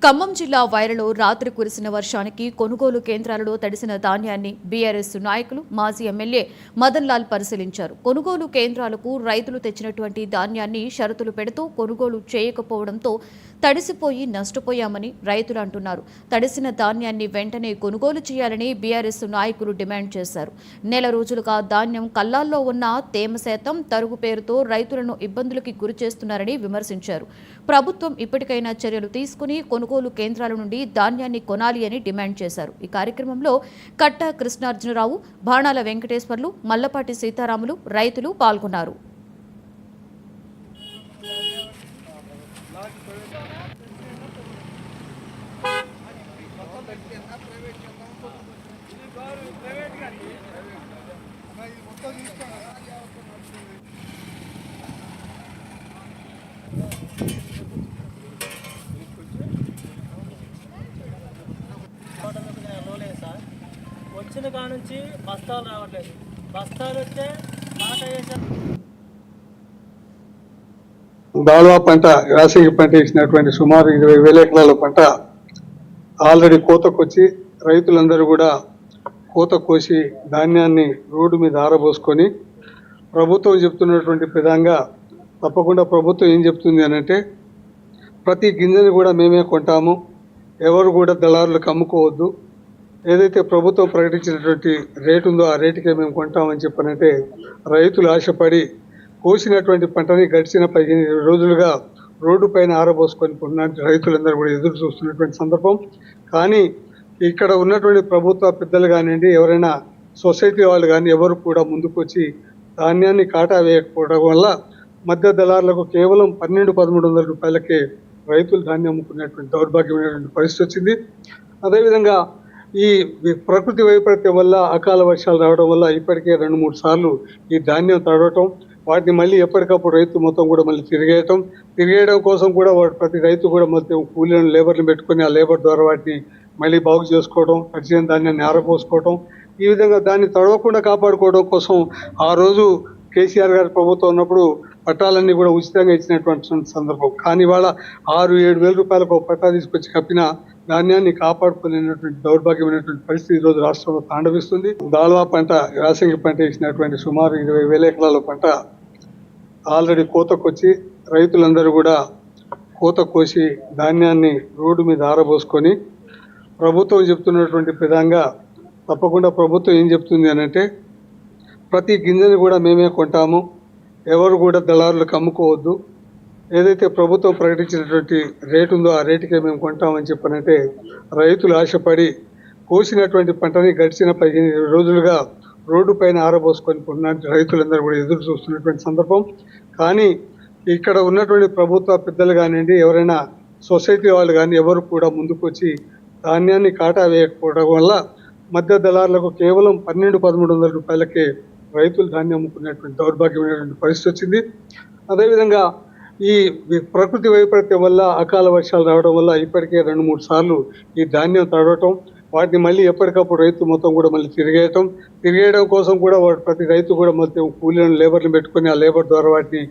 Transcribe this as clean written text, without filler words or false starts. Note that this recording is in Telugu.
ఖమ్మం జిల్లా వైరలో రాత్రి కురిసిన వర్షానికి కొనుగోలు కేంద్రాలలో తడిసిన ధాన్యాన్ని బీఆర్ఎస్ నాయకులు మాజీ ఎమ్మెల్యే మదన్ లాల్ పరిశీలించారు. కొనుగోలు కేంద్రాలకు రైతులు తెచ్చినటువంటి ధాన్యాన్ని షరతులు పెడుతూ కొనుగోలు చేయకపోవడంతో తడిసిపోయి నష్టపోయామని రైతులు అంటున్నారు. తడిసిన ధాన్యాన్ని వెంటనే కొనుగోలు చేయాలని బీఆర్ఎస్ నాయకులు డిమాండ్ చేశారు. నెల రోజులుగా ధాన్యం కల్లాల్లో ఉన్న తేమ శాతం తరుగు పేరుతో రైతులను ఇబ్బందులకి గురి చేస్తున్నారని విమర్శించారు. ప్రభుత్వం ఇప్పటికైనా చర్యలు తీసుకుని కొనుగోలు కేంద్రాల నుండి ధాన్యాన్ని కొనాలి అని డిమాండ్ చేశారు. ఈ కార్యక్రమంలో కట్ట కృష్ణార్జునరావు, బాణాల వెంకటేశ్వర్లు, మల్లపాటి సీతారాములు రైతులు పాల్గొన్నారు. వచ్చిన కాడ నుంచి బస్తాలు రావట్లేదు. బస్తాలు వస్తే దాల్వా పంట యాసంగి పంట వేసినటువంటి సుమారు 20,000 ఎకరాల పంట ఆల్రెడీ కోతకొచ్చి రైతులందరూ కూడా కోత కోసి ధాన్యాన్ని రోడ్డు మీద ఆరబోసుకొని ప్రభుత్వం చెప్తున్నటువంటి విధంగా తప్పకుండా ప్రభుత్వం ఏం చెప్తుంది అనంటే ప్రతి గింజని కూడా మేమే కొంటాము, ఎవరు కూడా దళారులకు అమ్ముకోవద్దు, ఏదైతే ప్రభుత్వం ప్రకటించినటువంటి రేటు ఉందో ఆ రేటుకే మేము కొంటామని చెప్పనంటే రైతులు ఆశపడి కోసినటువంటి పంటని గడిచిన 15 రోజులుగా రోడ్డు పైన ఆరబోసుకొని కొన్నటువంటి రైతులందరూ కూడా ఎదురు చూస్తున్నటువంటి సందర్భం. కానీ ఇక్కడ ఉన్నటువంటి ప్రభుత్వ పెద్దలు కానివ్వండి, ఎవరైనా సొసైటీ వాళ్ళు కానీ ఎవరు కూడా ముందుకు వచ్చి ధాన్యాన్ని కాటా వేయకపోవడం వల్ల మధ్య దళారులకు కేవలం 1200-1300 రూపాయలకే రైతులు ధాన్యం అమ్ముకునేటువంటి దౌర్భాగ్యమైనటువంటి పరిస్థితి వచ్చింది. అదేవిధంగా ఈ ప్రకృతి వైపరీత్యం వల్ల అకాల వర్షాలు రావడం వల్ల ఇప్పటికే 2-3 సార్లు ఈ ధాన్యం తడవటం, వాటిని మళ్ళీ ఎప్పటికప్పుడు రైతు మొత్తం కూడా మళ్ళీ తిరిగేయడం కోసం కూడా ప్రతి రైతు కూడా మొత్తం కూలీలను లేబర్ని పెట్టుకొని ఆ లేబర్ ద్వారా వాటిని మళ్ళీ బాగు చేసుకోవడం, తడిచిన ధాన్యాన్ని ఆరబోసుకోవడం, ఈ విధంగా దాన్ని తడవకుండా కాపాడుకోవడం కోసం ఆ రోజు కేసీఆర్ గారి ప్రభుత్వం ఉన్నప్పుడు పట్టాలన్నీ కూడా ఉచితంగా ఇచ్చినటువంటి సందర్భం. కానీ వాళ్ళ 6-7 వేల రూపాయలకు ఒక పట్టా తీసుకొచ్చి కప్పిన ధాన్యాన్ని కాపాడుకోలేనటువంటి దౌర్భాగ్యమైనటువంటి పరిస్థితి ఈరోజు రాష్ట్రంలో తాండవిస్తుంది. దాల్వా పంట యాసంగి పంట వేసినటువంటి సుమారు 20,000 ఎకరాల పంట ఆల్రెడీ కోతకొచ్చి రైతులందరూ కూడా కోత కోసి ధాన్యాన్ని రోడ్డు మీద ఆరబోసుకొని ప్రభుత్వం చెప్తున్నటువంటి విధంగా తప్పకుండా ప్రభుత్వం ఏం చెప్తుంది అనంటే ప్రతి గింజని కూడా మేమే కొంటాము, ఎవరు కూడా దళారులకు అమ్ముకోవద్దు, ఏదైతే ప్రభుత్వం ప్రకటించినటువంటి రేటు ఉందో ఆ రేటుకే మేము కొంటామని చెప్పనంటే రైతులు ఆశపడి కోసినటువంటి పంటని గడిచిన 15 రోజులుగా రోడ్డు పైన ఆరబోసుకొని కొన్నటువంటి రైతులందరూ కూడా ఎదురు చూస్తున్నటువంటి సందర్భం. కానీ ఇక్కడ ఉన్నటువంటి ప్రభుత్వ పెద్దలు కానివ్వండి, ఎవరైనా సొసైటీ వాళ్ళు కానీ ఎవరు కూడా ముందుకు వచ్చి ధాన్యాన్ని కాటా వేయకపోవడం వల్ల మధ్య దళారులకు కేవలం 1200-1300 రూపాయలకే రైతులు ధాన్యం అమ్ముకునేటువంటి దౌర్భాగ్యమైనటువంటి పరిస్థితి వచ్చింది. అదేవిధంగా ఈ ప్రకృతి వైపరీత్యం వల్ల అకాల వర్షాలు రావడం వల్ల ఇప్పటికే 2-3 సార్లు ఈ ధాన్యం తడవటం, వాటిని మళ్ళీ ఎప్పటికప్పుడు రైతు మొత్తం కూడా మళ్ళీ తిరిగేయడం కోసం కూడా ప్రతి రైతు కూడా మొత్తం కూలీలను లేబర్ని పెట్టుకొని ఆ లేబర్ ద్వారా వాటిని